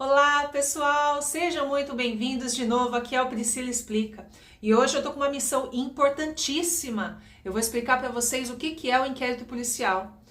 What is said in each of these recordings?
Olá pessoal, sejam muito bem-vindos de novo, aqui é o Priscila Explica. E hoje eu tô com uma missão importantíssima. Eu vou explicar para vocês o que é o inquérito policial.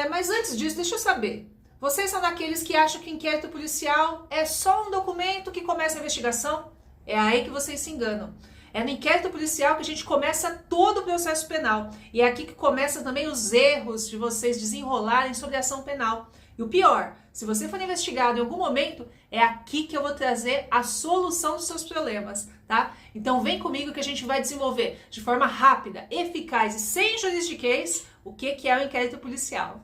Mas antes disso, deixa eu saber. Vocês são daqueles que acham que inquérito policial é só um documento que começa a investigação? É aí que vocês se enganam. É no inquérito policial que a gente começa todo o processo penal. E é aqui que começam também os erros de vocês desenrolarem sobre a ação penal. E o pior, se você for investigado em algum momento, é aqui que eu vou trazer a solução dos seus problemas, tá? Então vem comigo que a gente vai desenvolver de forma rápida, eficaz e sem juridiquês o que é o inquérito policial.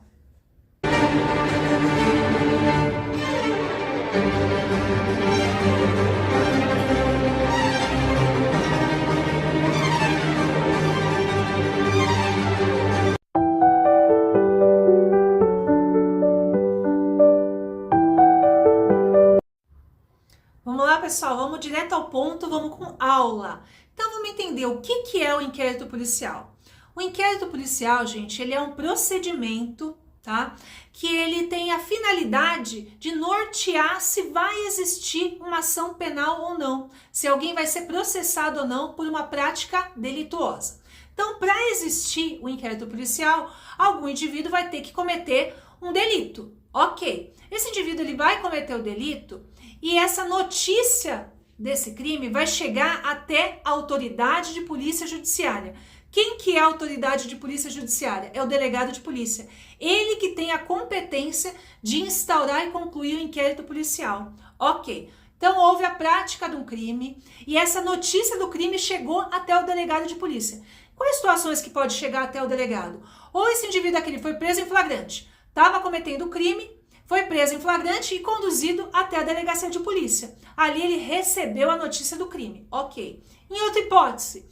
Vamos lá, pessoal, vamos direto ao ponto, vamos com aula. Então vamos entender o que é o inquérito policial. O inquérito policial, gente, ele é um procedimento, tá? Que ele tem a finalidade de nortear se vai existir uma ação penal ou não, se alguém vai ser processado ou não por uma prática delituosa. Então, para existir o inquérito policial, algum indivíduo vai ter que cometer um delito. Ok, esse indivíduo ele vai cometer o delito e essa notícia desse crime vai chegar até a autoridade de polícia judiciária. Quem que é a autoridade de polícia judiciária? É o delegado de polícia. Ele que tem a competência de instaurar e concluir o inquérito policial. Ok, então houve a prática de um crime e essa notícia do crime chegou até o delegado de polícia. Quais situações que pode chegar até o delegado? Ou esse indivíduo aqui foi preso em flagrante, estava cometendo o crime, foi preso em flagrante e conduzido até a delegacia de polícia. Ali ele recebeu a notícia do crime. Ok. Em outra hipótese,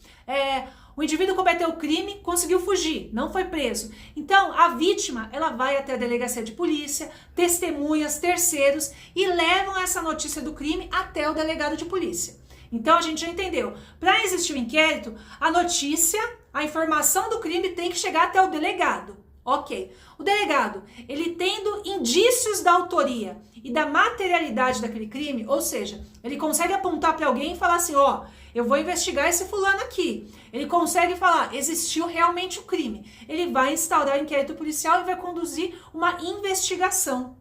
o indivíduo cometeu o crime, conseguiu fugir, não foi preso. Então, a vítima, ela vai até a delegacia de polícia, testemunhas, terceiros, e levam essa notícia do crime até o delegado de polícia. Então, a gente já entendeu. Para existir o inquérito, a notícia, a informação do crime tem que chegar até o delegado. Ok, o delegado, ele tendo indícios da autoria e da materialidade daquele crime, ou seja, ele consegue apontar para alguém e falar assim, ó, eu vou investigar esse fulano aqui. Ele consegue falar, existiu realmente o crime. Ele vai instaurar inquérito policial e vai conduzir uma investigação.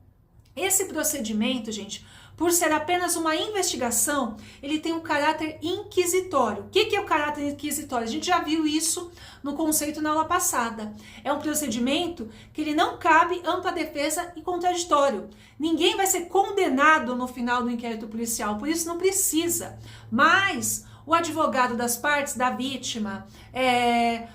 Esse procedimento, gente, por ser apenas uma investigação, ele tem um caráter inquisitório. O que é o caráter inquisitório? A gente já viu isso no conceito na aula passada. É um procedimento que ele não cabe ampla defesa e contraditório. Ninguém vai ser condenado no final do inquérito policial, por isso não precisa. Mas o advogado das partes, da vítima,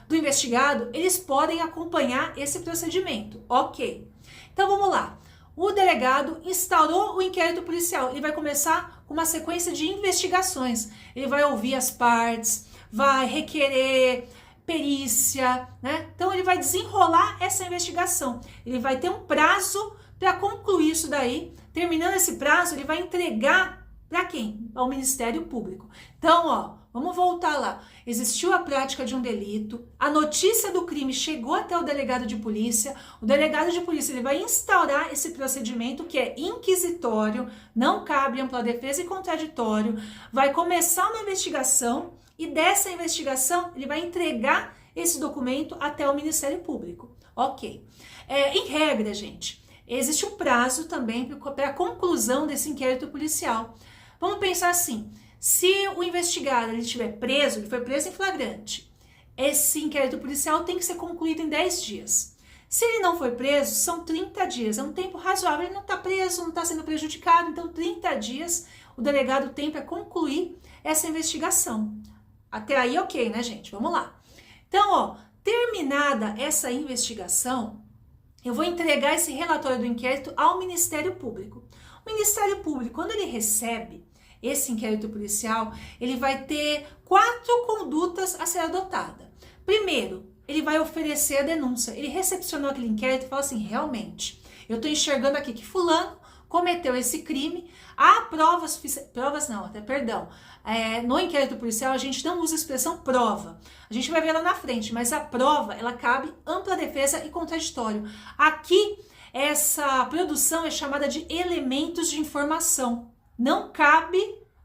do investigado, eles podem acompanhar esse procedimento. Ok. Então vamos lá. O delegado instaurou o inquérito policial. Ele vai começar com uma sequência de investigações. Ele vai ouvir as partes, vai requerer perícia, né? Então ele vai desenrolar essa investigação. Ele vai ter um prazo para concluir isso daí. Terminando esse prazo, ele vai entregar para quem? Ao Ministério Público. Então, ó, vamos voltar lá. Existiu a prática de um delito, a notícia do crime chegou até o delegado de polícia, o delegado de polícia ele vai instaurar esse procedimento que é inquisitório, não cabe ampla defesa e contraditório, vai começar uma investigação e dessa investigação ele vai entregar esse documento até o Ministério Público. Ok. Em regra, gente, existe um prazo também para a conclusão desse inquérito policial. Vamos pensar assim, se o investigado ele estiver preso, ele foi preso em flagrante, esse inquérito policial tem que ser concluído em 10 dias. Se ele não foi preso, são 30 dias, é um tempo razoável, ele não está preso, não está sendo prejudicado, então 30 dias o delegado tem para concluir essa investigação. Até aí ok, né, gente? Vamos lá. Então, ó, terminada essa investigação, eu vou entregar esse relatório do inquérito ao Ministério Público. O Ministério Público, quando ele recebe esse inquérito policial, ele vai ter 4 condutas a ser adotada. Primeiro, ele vai oferecer a denúncia. Ele recepcionou aquele inquérito e fala assim, realmente, eu estou enxergando aqui que fulano cometeu esse crime, há provas suficientes, no inquérito policial a gente não usa a expressão prova, a gente vai ver lá na frente, mas a prova, ela cabe ampla defesa e contraditório. Aqui essa produção é chamada de elementos de informação. Não cabe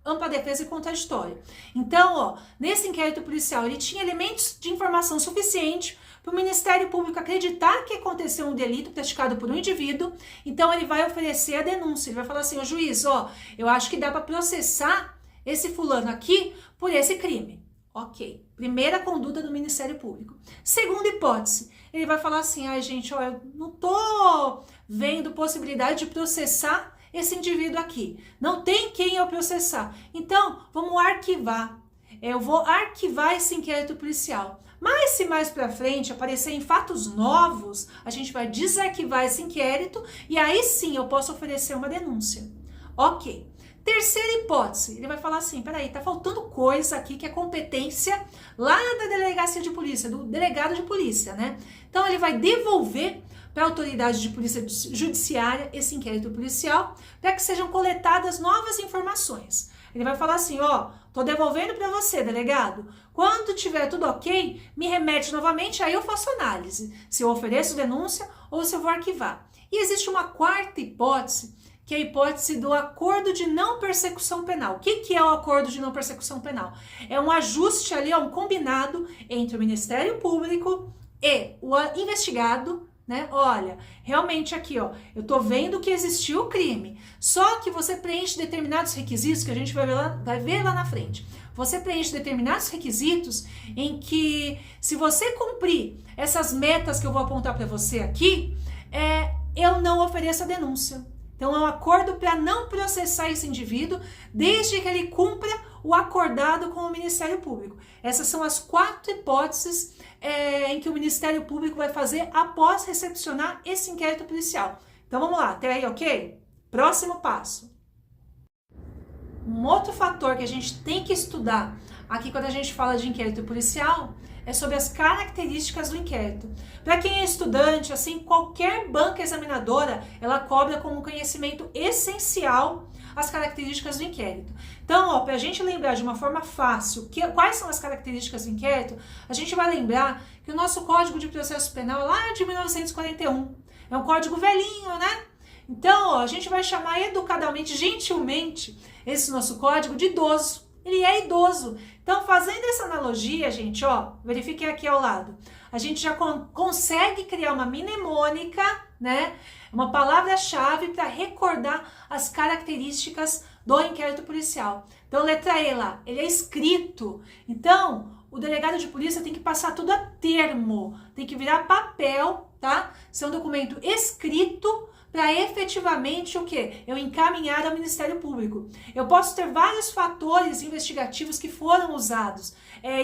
ampla defesa e contraditório. Então, ó, nesse inquérito policial, ele tinha elementos de informação suficiente para o Ministério Público acreditar que aconteceu um delito praticado por um indivíduo. Então, ele vai oferecer a denúncia. Ele vai falar assim, ô juiz, ó, eu acho que dá para processar esse fulano aqui por esse crime. Ok, primeira conduta do Ministério Público. Segunda hipótese, ele vai falar assim, ai gente, ó, eu não tô vendo possibilidade de processar esse indivíduo aqui. Não tem quem eu processar. Então, vamos arquivar. Eu vou arquivar esse inquérito policial. Mas se mais pra frente aparecerem fatos novos, a gente vai desarquivar esse inquérito e aí sim eu posso oferecer uma denúncia. Ok. Terceira hipótese, ele vai falar assim, peraí, tá faltando coisa aqui que é competência lá da delegacia de polícia, do delegado de polícia, né? Então ele vai devolver para a autoridade de polícia judiciária esse inquérito policial para que sejam coletadas novas informações. Ele vai falar assim, ó, tô devolvendo para você, delegado. Quando tiver tudo ok, me remete novamente, aí eu faço análise. Se eu ofereço denúncia ou se eu vou arquivar. E existe uma quarta hipótese, que é a hipótese do acordo de não persecução penal. O que é o acordo de não persecução penal? É um ajuste ali, um combinado entre o Ministério Público e o investigado, né? Olha, realmente aqui, ó, eu tô vendo que existiu o crime, só que você preenche determinados requisitos, que a gente vai ver lá na frente. Você preenche determinados requisitos em que, se você cumprir essas metas que eu vou apontar para você aqui, eu não ofereço a denúncia. Então, é um acordo para não processar esse indivíduo, desde que ele cumpra o acordado com o Ministério Público. Essas são as 4 hipóteses em que o Ministério Público vai fazer após recepcionar esse inquérito policial. Então, vamos lá, até aí, ok? Próximo passo. Um outro fator que a gente tem que estudar aqui quando a gente fala de inquérito policial é sobre as características do inquérito. Para quem é estudante, assim, qualquer banca examinadora, ela cobra como um conhecimento essencial as características do inquérito. Então, para a gente lembrar de uma forma fácil quais são as características do inquérito, a gente vai lembrar que o nosso Código de Processo Penal é lá de 1941. É um código velhinho, né? Então, ó, a gente vai chamar educadamente, gentilmente, esse nosso código de idoso. Ele é idoso. Então, fazendo essa analogia, gente, ó, verifiquem aqui ao lado. A gente já consegue criar uma mnemônica, né? Uma palavra-chave para recordar as características do inquérito policial. Então, letra E lá, ele é escrito. Então, o delegado de polícia tem que passar tudo a termo, tem que virar papel, tá? Ser um documento escrito para efetivamente o quê? Eu encaminhar ao Ministério Público. Eu posso ter vários fatores investigativos que foram usados,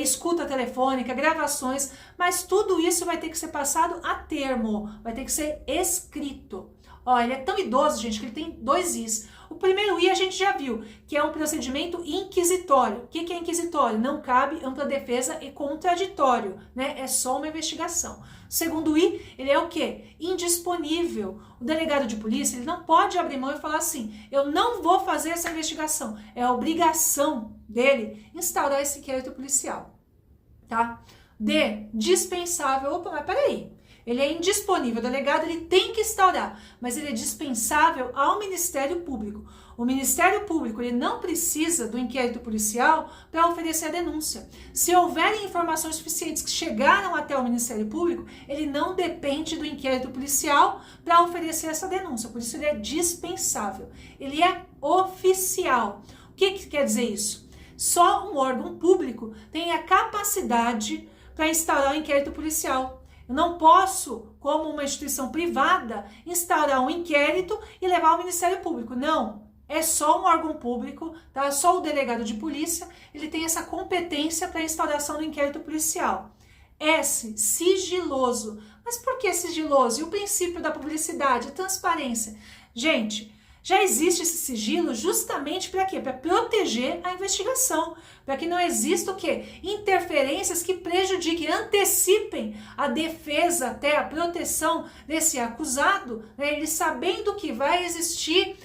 escuta telefônica, gravações, mas tudo isso vai ter que ser passado a termo, vai ter que ser escrito. Ó, ele é tão idoso, gente, que ele tem 2 Is. O primeiro I a gente já viu, que é um procedimento inquisitório. O que é inquisitório? Não cabe ampla defesa e contraditório, né? É só uma investigação. O segundo I, ele é o quê? Indisponível. O delegado de polícia, ele não pode abrir mão e falar assim, eu não vou fazer essa investigação. É a obrigação dele instaurar esse inquérito policial, tá? D, dispensável. Opa, mas peraí. Ele é indisponível, o delegado ele tem que instaurar, mas ele é dispensável ao Ministério Público. O Ministério Público ele não precisa do inquérito policial para oferecer a denúncia. Se houverem informações suficientes que chegaram até o Ministério Público, ele não depende do inquérito policial para oferecer essa denúncia, por isso ele é dispensável. Ele é oficial. O que quer dizer isso? Só um órgão público tem a capacidade para instaurar o inquérito policial. Eu não posso, como uma instituição privada, instaurar um inquérito e levar ao Ministério Público. Não, é só um órgão público, tá? Só o delegado de polícia, ele tem essa competência para a instauração do inquérito policial. S, sigiloso. Mas por que sigiloso? E o princípio da publicidade, a transparência? Gente, já existe esse sigilo justamente para quê? Para proteger a investigação, para que não exista o quê? Interferências que prejudiquem, antecipem a defesa até a proteção desse acusado, né? Ele sabendo que vai existir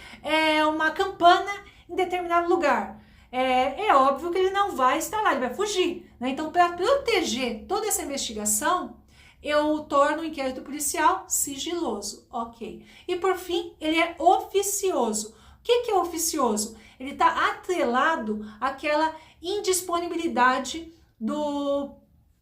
uma campana em determinado lugar. É óbvio que ele não vai estar lá, ele vai fugir, né? Então, para proteger toda essa investigação, eu torno o inquérito policial sigiloso, ok. E por fim, ele é oficioso. O que é oficioso? Ele está atrelado àquela indisponibilidade do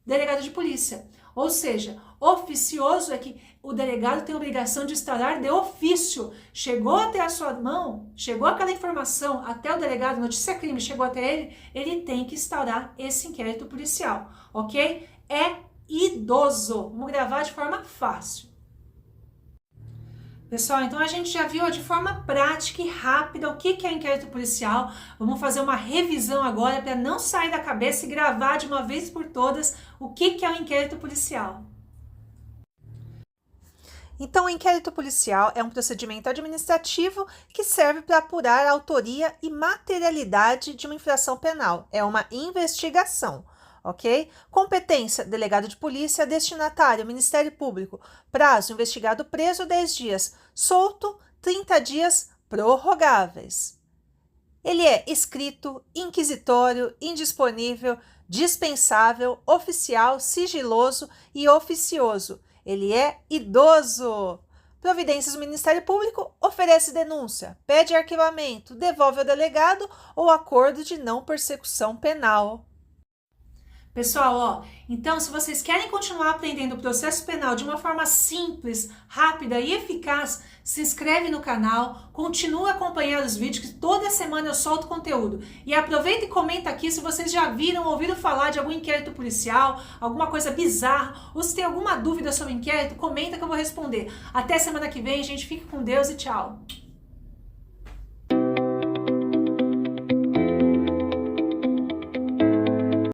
delegado de polícia. Ou seja, oficioso é que o delegado tem a obrigação de instaurar de ofício. Chegou até a sua mão, chegou aquela informação até o delegado, notícia crime, chegou até ele tem que instaurar esse inquérito policial, ok? É idoso. Vamos gravar de forma fácil. Pessoal, então a gente já viu de forma prática e rápida o que é inquérito policial. Vamos fazer uma revisão agora para não sair da cabeça e gravar de uma vez por todas o que é o inquérito policial. Então, o inquérito policial é um procedimento administrativo que serve para apurar a autoria e materialidade de uma infração penal. É uma investigação, ok? Competência: delegado de polícia, destinatário, Ministério Público. Prazo: investigado preso 10 dias, solto 30 dias prorrogáveis. Ele é escrito, inquisitório, indisponível, dispensável, oficial, sigiloso e oficioso. Ele é idoso. Providências do Ministério Público: oferece denúncia, pede arquivamento, devolve ao delegado ou acordo de não persecução penal. Pessoal, ó, então se vocês querem continuar aprendendo o processo penal de uma forma simples, rápida e eficaz, se inscreve no canal, continua acompanhando os vídeos, que toda semana eu solto conteúdo. E aproveita e comenta aqui se vocês já viram ou ouviram falar de algum inquérito policial, alguma coisa bizarra, ou se tem alguma dúvida sobre o inquérito, comenta que eu vou responder. Até semana que vem, gente, fique com Deus e tchau!